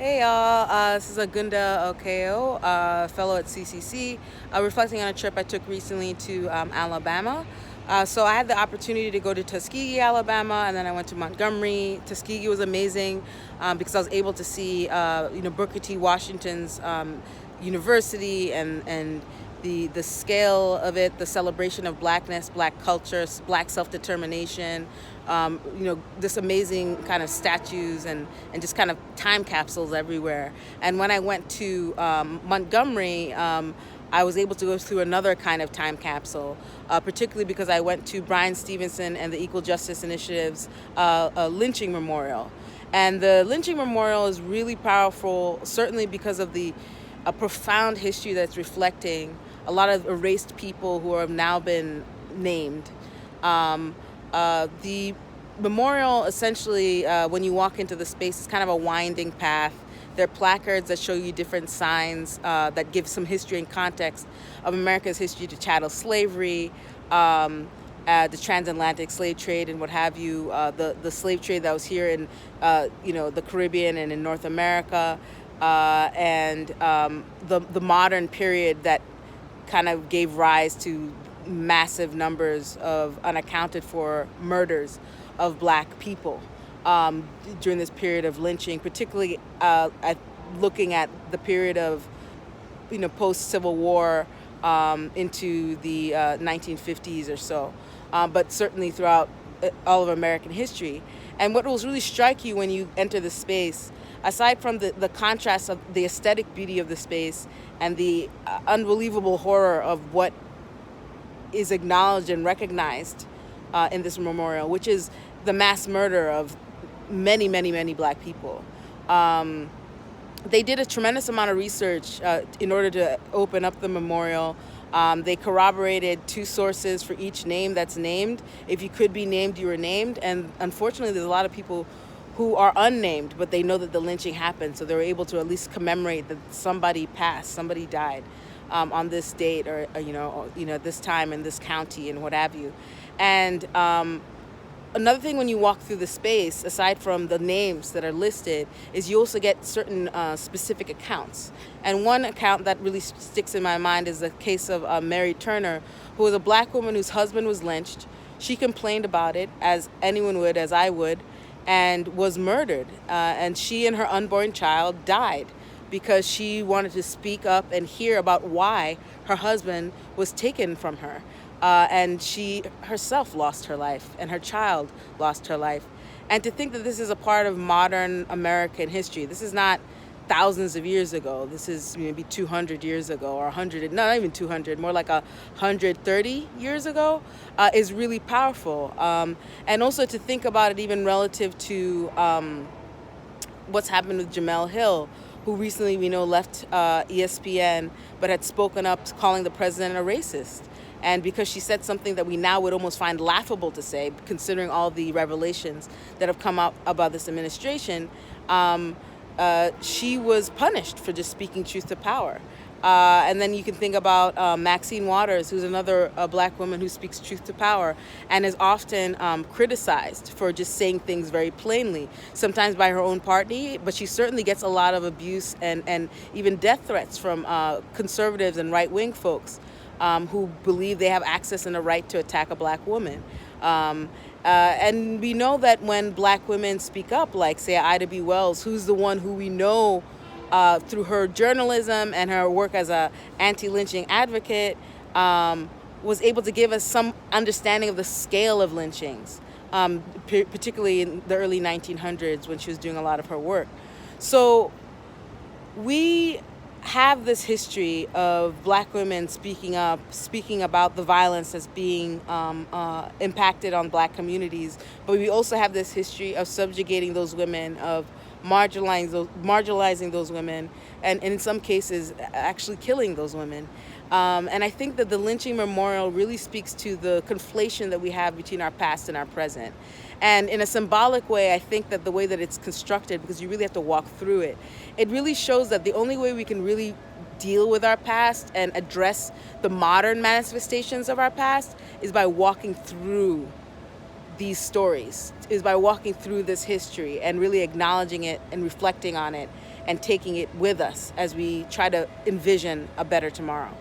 Hey y'all, this is Agunda Okeyo, fellow at CCC, reflecting on a trip I took recently to Alabama. So I had the opportunity to go to Tuskegee, Alabama, and then I went to Montgomery. Tuskegee was amazing because I was able to see, Booker T. Washington's university and the scale of it, the celebration of blackness, black culture, black self-determination, this amazing kind of statues and just kind of time capsules everywhere. And when I went to Montgomery, I was able to go through another kind of time capsule, particularly because I went to Bryan Stevenson and the Equal Justice Initiative's Lynching Memorial. And the Lynching Memorial is really powerful, certainly because of a profound history that's reflecting a lot of erased people who have now been named. The memorial, essentially, when you walk into the space, is kind of a winding path. There are placards that show you different signs that give some history and context of America's history to chattel slavery, the transatlantic slave trade, and what have you, the slave trade that was here in the Caribbean and in North America, and the modern period that kind of gave rise to massive numbers of unaccounted for murders of black people during this period of lynching, particularly looking at the period of post-Civil War into the 1950s or so, but certainly throughout all of American history. And what will really strike you when you enter the space, aside from the contrast of the aesthetic beauty of the space and the unbelievable horror of what is acknowledged and recognized in this memorial, which is the mass murder of many, many, many black people. They did a tremendous amount of research in order to open up the memorial. They corroborated 2 sources for each name that's named. If you could be named, you were named. And unfortunately, there's a lot of people who are unnamed, but they know that the lynching happened, so they were able to at least commemorate that somebody passed, somebody died on this date, or this time in this county and what have you. And another thing when you walk through the space, aside from the names that are listed, is you also get certain specific accounts. And one account that really sticks in my mind is the case of Mary Turner, who was a black woman whose husband was lynched. She complained about it, as anyone would, as I would, and was murdered. And she and her unborn child died because she wanted to speak up and hear about why her husband was taken from her. And she herself lost her life, and her child lost her life. And to think that this is a part of modern American history, this is not thousands of years ago. This is maybe 200 years ago, or 100, not even 200, more like 130 years ago, is really powerful. And also to think about it even relative to what's happened with Jamel Hill, who recently we know left ESPN, but had spoken up calling the president a racist. And because she said something that we now would almost find laughable to say, considering all the revelations that have come out about this administration, she was punished for just speaking truth to power. And then you can think about Maxine Waters, who's another black woman who speaks truth to power and is often criticized for just saying things very plainly, sometimes by her own party, but she certainly gets a lot of abuse and even death threats from conservatives and right-wing folks who believe they have access and a right to attack a black woman. And we know that when black women speak up, like, say, Ida B. Wells, who's the one who we know through her journalism and her work as a anti-lynching advocate, was able to give us some understanding of the scale of lynchings, particularly in the early 1900s when she was doing a lot of her work. So we have this history of black women speaking up, speaking about the violence that's being impacted on black communities, but we also have this history of subjugating those women, of marginalizing those women, and in some cases actually killing those women. And I think that the Lynching Memorial really speaks to the conflation that we have between our past and our present. And in a symbolic way, I think that the way that it's constructed, because you really have to walk through it, it really shows that the only way we can really deal with our past and address the modern manifestations of our past is by walking through these stories, is by walking through this history and really acknowledging it and reflecting on it and taking it with us as we try to envision a better tomorrow.